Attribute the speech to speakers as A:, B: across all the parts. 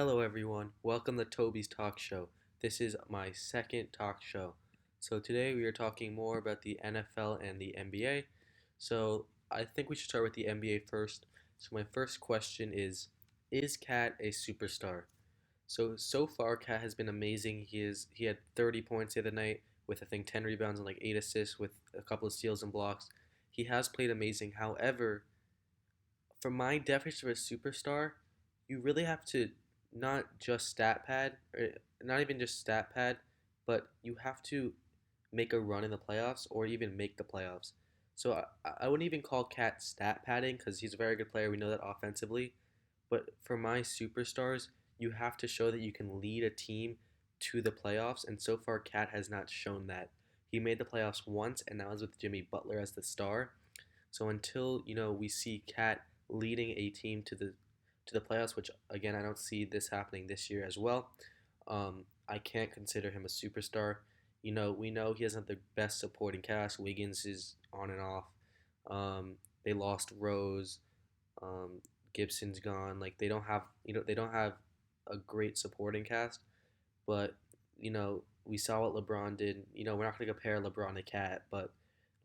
A: Hello, everyone. Welcome to Tobey's Talkshow. This is my second talk show. So, today we are talking more about the NFL and the NBA. So, I think we should start with the NBA first. So, my first question is Cat a superstar? So far, Cat has been amazing. He had 30 points the other night with I think 10 rebounds and like 8 assists with a couple of steals and blocks. He has played amazing. However, for my definition of a superstar, you really have to not just stat pad, or not even just stat pad, but you have to make a run in the playoffs or even make the playoffs. So I wouldn't even call Cat stat padding because he's a very good player. We know that offensively. But for my superstars, you have to show that you can lead a team to the playoffs. And so far, Cat has not shown that. He made the playoffs once, and that was with Jimmy Butler as the star. So until we see Cat leading a team to the playoffs, which again I don't see this happening this year as well. I can't consider him a superstar. We know he doesn't have the best supporting cast. Wiggins is on and off. They lost Rose. Um, Gibson's gone. Like they don't have a great supporting cast. But we saw what LeBron did. We're not gonna compare LeBron to Cat, but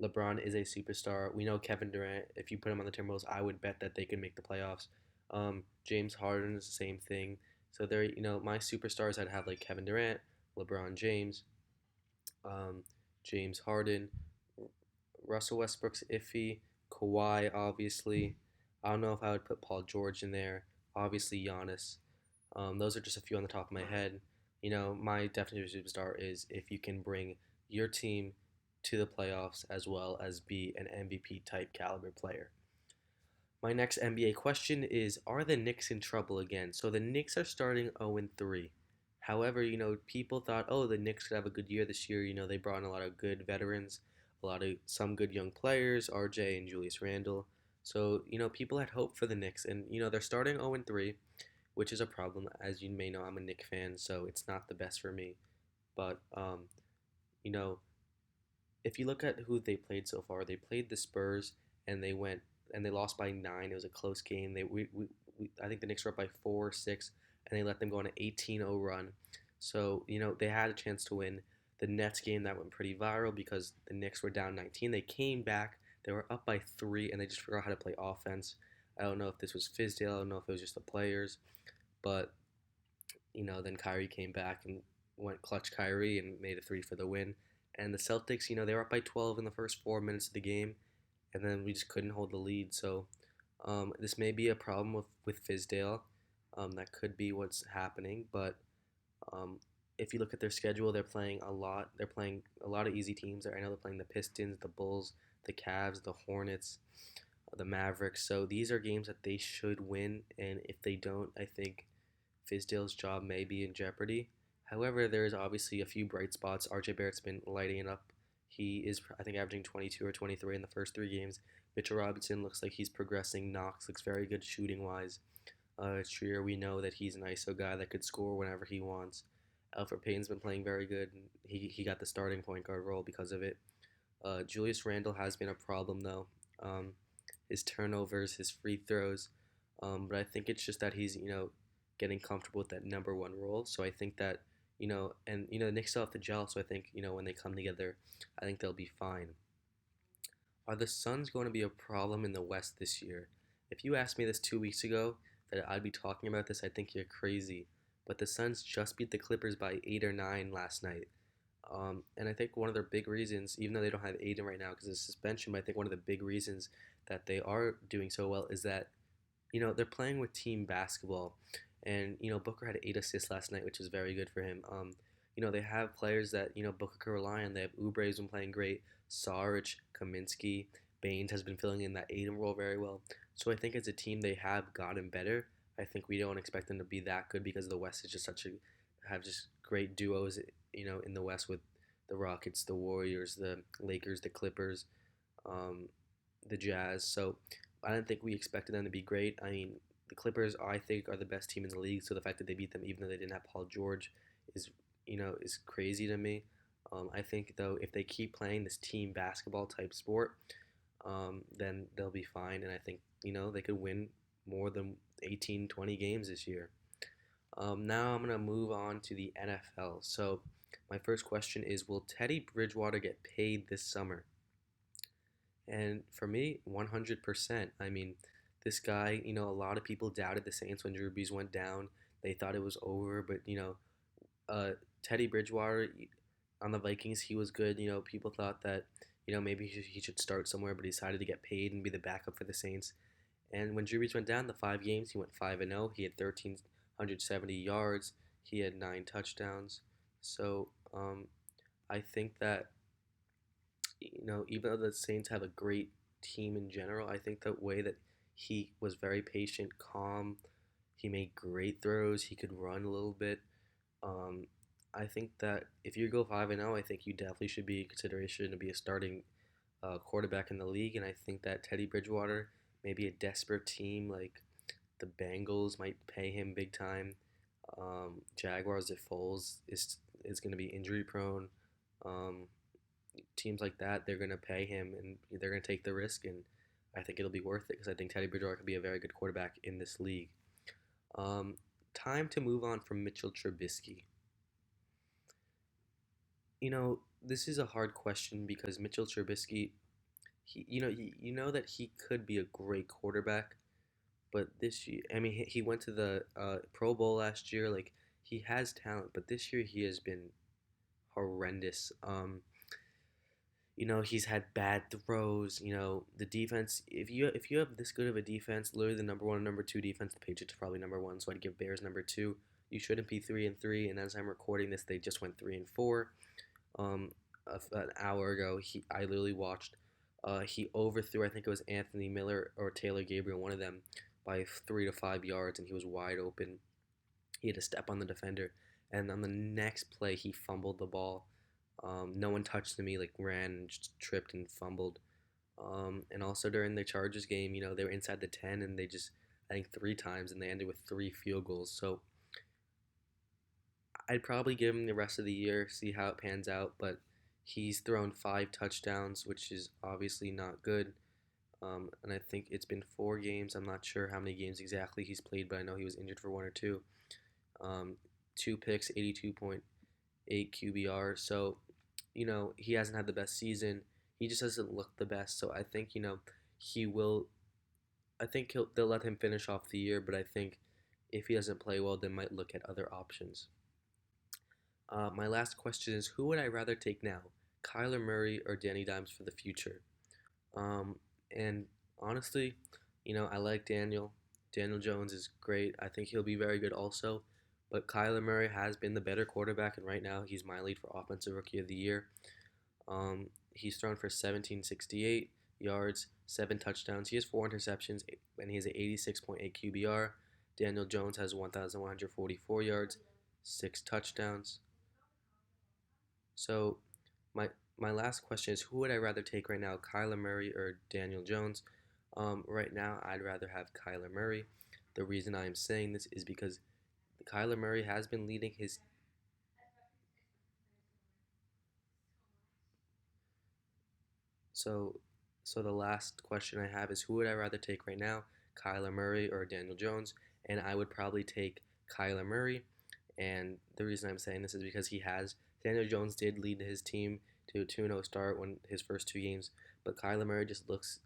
A: LeBron is a superstar. We know Kevin Durant. If you put him on the Timberwolves, I would bet that they could make the playoffs. James Harden is the same thing. So they're my superstars. I'd have like Kevin Durant, LeBron James, um, James Harden, Russell Westbrook's iffy, Kawhi obviously. I don't know if I would put Paul George in there. Obviously Giannis. Those are just a few on the top of my head. My definition of superstar is if you can bring your team to the playoffs as well as be an MVP type caliber player. My next NBA question is: are the Knicks in trouble again? So the Knicks are starting 0-3. However, people thought, oh, the Knicks could have a good year this year. They brought in a lot of good veterans, some good young players, RJ and Julius Randle. So, people had hope for the Knicks, and they're starting 0-3, which is a problem. As you may know, I'm a Knicks fan, so it's not the best for me. But you know, if you look at who they played so far, they played the Spurs and they lost by 9. It was a close game. I think the Knicks were up by 4 or 6, and they let them go on an 18-0 run. So they had a chance to win. The Nets game that went pretty viral because the Knicks were down 19. They came back. They were up by 3, and they just forgot how to play offense. I don't know if this was Fizdale. I don't know if it was just the players, but then Kyrie came back and went clutch Kyrie and made a three for the win. And the Celtics, they were up by 12 in the first 4 minutes of the game, and then we just couldn't hold the lead. So this may be a problem with Fizdale. That could be what's happening. But um, if you look at their schedule, they're playing a lot. They're playing a lot of easy teams. I know they're playing the Pistons, the Bulls, the Cavs, the Hornets, the Mavericks. So these are games that they should win. And if they don't, I think Fizdale's job may be in jeopardy. However, there is obviously a few bright spots. RJ Barrett's been lighting it up. He is, I think, averaging 22 or 23 in the first 3 games. Mitchell Robinson looks like he's progressing. Knox looks very good shooting wise. Trier, we know that he's an ISO guy that could score whenever he wants. Alfred Payton's been playing very good. He got the starting point guard role because of it. Julius Randle has been a problem though. His turnovers, his free throws. But I think it's just that he's getting comfortable with that number one role. So I think that and the Knicks still have to gel. So I think when they come together, I think they'll be fine. Are the Suns going to be a problem in the West this year? If you asked me this 2 weeks ago that I'd be talking about this, I think you're crazy. But the Suns just beat the Clippers by 8 or 9 last night. And I think one of their big reasons, even though they don't have Aiden right now because of suspension, but I think one of the big reasons that they are doing so well is that they're playing with team basketball, and Booker had 8 assists last night, which is very good for him. They have players that Booker can rely on. They have Oubre's been playing great. Saric, Kaminsky, Baines has been filling in that Aiden role very well. So I think as a team they have gotten better. I think we don't expect them to be that good because the West is just have just great duos. In the West with the Rockets, the Warriors, the Lakers, the Clippers, um, the Jazz. So I don't think we expected them to be great. I mean, the Clippers, I think, are the best team in the league. So the fact that they beat them, even though they didn't have Paul George, is is crazy to me. I think though, if they keep playing this team basketball type sport, then they'll be fine. And I think they could win more than 18, 20 games this year. Now I'm gonna move on to the NFL. So my first question is, will Teddy Bridgewater get paid this summer? And for me, 100%. I mean, this guy, a lot of people doubted the Saints when Drew Brees went down. They thought it was over, but uh, Teddy Bridgewater on the Vikings, he was good. People thought that, maybe he should start somewhere, but he decided to get paid and be the backup for the Saints. And when Drew Brees went down, the 5 games, he went 5-0. He had 1,370 yards. He had 9 touchdowns. So I think that even though the Saints have a great team in general, I think the way that he was very patient, calm, he made great throws. He could run a little bit. Um, I think that if you go 5-0, I think you definitely should be in consideration to be a starting quarterback in the league. And I think that Teddy Bridgewater, maybe a desperate team like the Bengals, might pay him big time. Jaguars, if Foles is going to be injury prone. Um, Teams like that, they're going to pay him and they're going to take the risk. And I think it'll be worth it because I think Teddy Bridgewater could be a very good quarterback in this league. Um, Time to move on from Mitchell Trubisky. This is a hard question because Mitchell Trubisky, you know that he could be a great quarterback, but this year, I mean, he went to the Pro Bowl last year. Like he has talent, but this year he has been horrendous. He's had bad throws. The defense. If you have this good of a defense, literally the number one, number two defense, the Patriots are probably number one. So I'd give Bears number two. You shouldn't be 3-3. And as I'm recording this, they just went 3-4. Um, an hour ago, I literally watched. He overthrew. I think it was Anthony Miller or Taylor Gabriel, one of them, by 3 to 5 yards, and he was wide open. He had to step on the defender, and on the next play, he fumbled the ball. No one touched him. He like ran and just tripped and fumbled. And also during the Chargers game, they were inside the 10, and they just I think 3 times, and they ended with 3 field goals. So I'd probably give him the rest of the year, see how it pans out. But he's thrown 5 touchdowns, which is obviously not good. And I think it's been 4 games. I'm not sure how many games exactly he's played, but I know he was injured for one or two. Um, 2 picks, 82.8 QBR. So, he hasn't had the best season. He just doesn't look the best. So I think, he will. I think they'll let him finish off the year, but I think if he doesn't play well, they might look at other options. My last question is, who would I rather take now, Kyler Murray or Danny Dimes for the future? Um, and honestly, I like Daniel. Daniel Jones is great. I think he'll be very good also. But Kyler Murray has been the better quarterback, and right now he's my lead for Offensive Rookie of the Year. He's thrown for 1768 yards, 7 touchdowns. He has 4 interceptions, and he has an 86.8 QBR. Daniel Jones has 1,144 yards, 6 touchdowns. So my my last question is, who would I rather take right now, Kyler Murray or Daniel Jones? Right now, I'd rather have Kyler Murray. The reason I am saying this is because Kyler Murray has been leading his. So, so the last question I have is, who would I rather take right now, Kyler Murray or Daniel Jones? And I would probably take Kyler Murray. And the reason I'm saying this is because Daniel Jones did lead his team to a 2-0 start when his first 2 games, but Kyler Murray just looks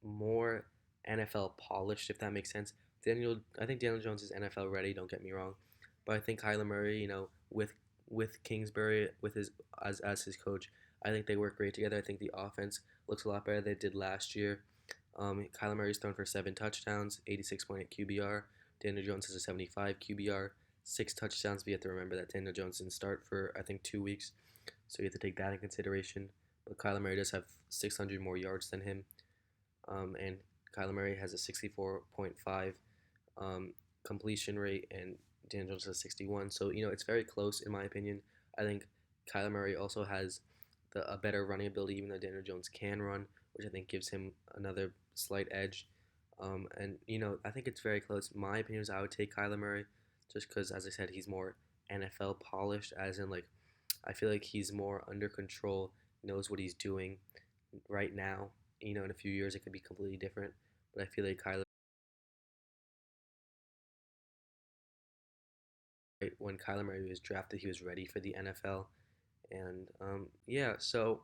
A: more NFL polished, if that makes sense. I think Daniel Jones is NFL ready. Don't get me wrong, but I think Kyler Murray, with Kingsbury with his as his coach, I think they work great together. I think the offense looks a lot better than it did last year. Kyler Murray's thrown for 7 touchdowns, 86.8 QBR. Daniel Jones has a 75 QBR, 6 touchdowns. But you have to remember that Daniel Jones didn't start for I think 2 weeks, so you have to take that in consideration. But Kyler Murray does have 600 more yards than him, and Kyler Murray has a 64.5 completion rate, and Daniel Jones has 61. So it's very close in my opinion. I think Kyler Murray also has a better running ability, even though Daniel Jones can run, which I think gives him another slight edge. And I think it's very close. My opinion is I would take Kyler Murray, just because, as I said, he's more NFL polished, as in like I feel like he's more under control, knows what he's doing right now. In a few years it could be completely different, but I feel like Kyler Right when Kyler Murray was drafted, he was ready for the NFL. And yeah, so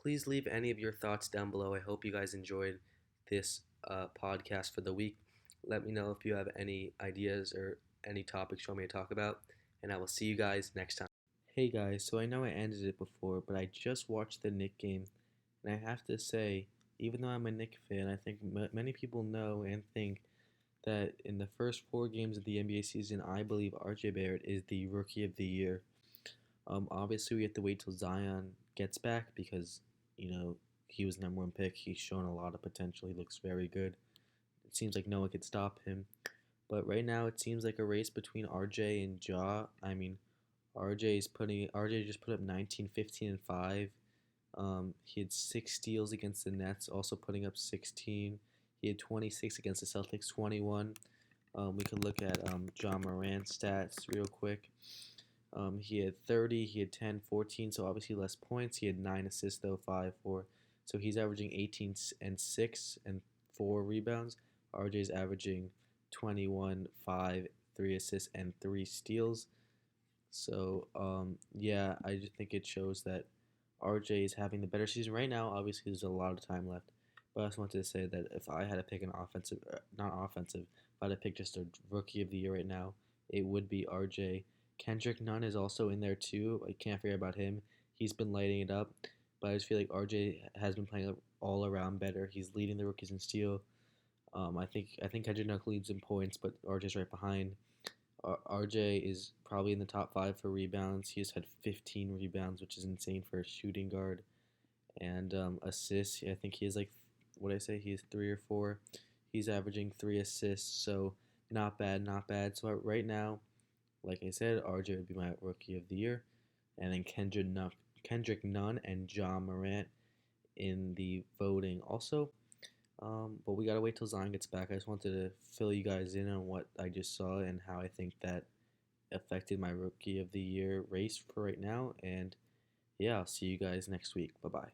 A: please leave any of your thoughts down below. I hope you guys enjoyed this podcast for the week. Let me know if you have any ideas or any topics you want me to talk about, and I will see you guys next time. Hey guys, so I know I ended it before, but I just watched the Knicks game, and I have to say, even though I'm a Knicks fan, I think many people know and think that in the first 4 games of the NBA season, I believe RJ Barrett is the Rookie of the Year. Obviously, we have to wait till Zion gets back because, he was the #1 pick. He's shown a lot of potential. He looks very good. It seems like no one could stop him. But right now, it seems like a race between RJ and Ja. I mean, RJ just put up 19, 15, and 5. He had 6 steals against the Nets, also putting up 16. He had 26 against the Celtics, 21. We could look at John Morant's stats real quick. He had 30, he had 10, 14, so obviously less points. He had 9 assists, though, 5, 4. So he's averaging 18 and 6 and 4 rebounds. RJ's averaging 21, 5, 3 assists, and 3 steals. So, yeah, I just think it shows that RJ is having the better season right now. Obviously, there's a lot of time left. But I just wanted to say that if I had to pick an offensive, not offensive, if I had to pick just a rookie of the year right now, it would be RJ. Kendrick Nunn is also in there too. I can't forget about him. He's been lighting it up. But I just feel like RJ has been playing all around better. He's leading the rookies in steal. I think Kendrick Nunn leads in points, but RJ's right behind. RJ is probably in the top 5 for rebounds. He just had 15 rebounds, which is insane for a shooting guard. And assists, I think he has like, what did I say? He has 3 or 4. He's averaging 3 assists, so not bad, not bad. So right now, like I said, RJ would be my rookie of the year, and then Kendrick Nunn and John Morant in the voting also. But we gotta wait till Zion gets back. I just wanted to fill you guys in on what I just saw and how I think that affected my rookie of the year race for right now. And yeah, I'll see you guys next week. Bye bye.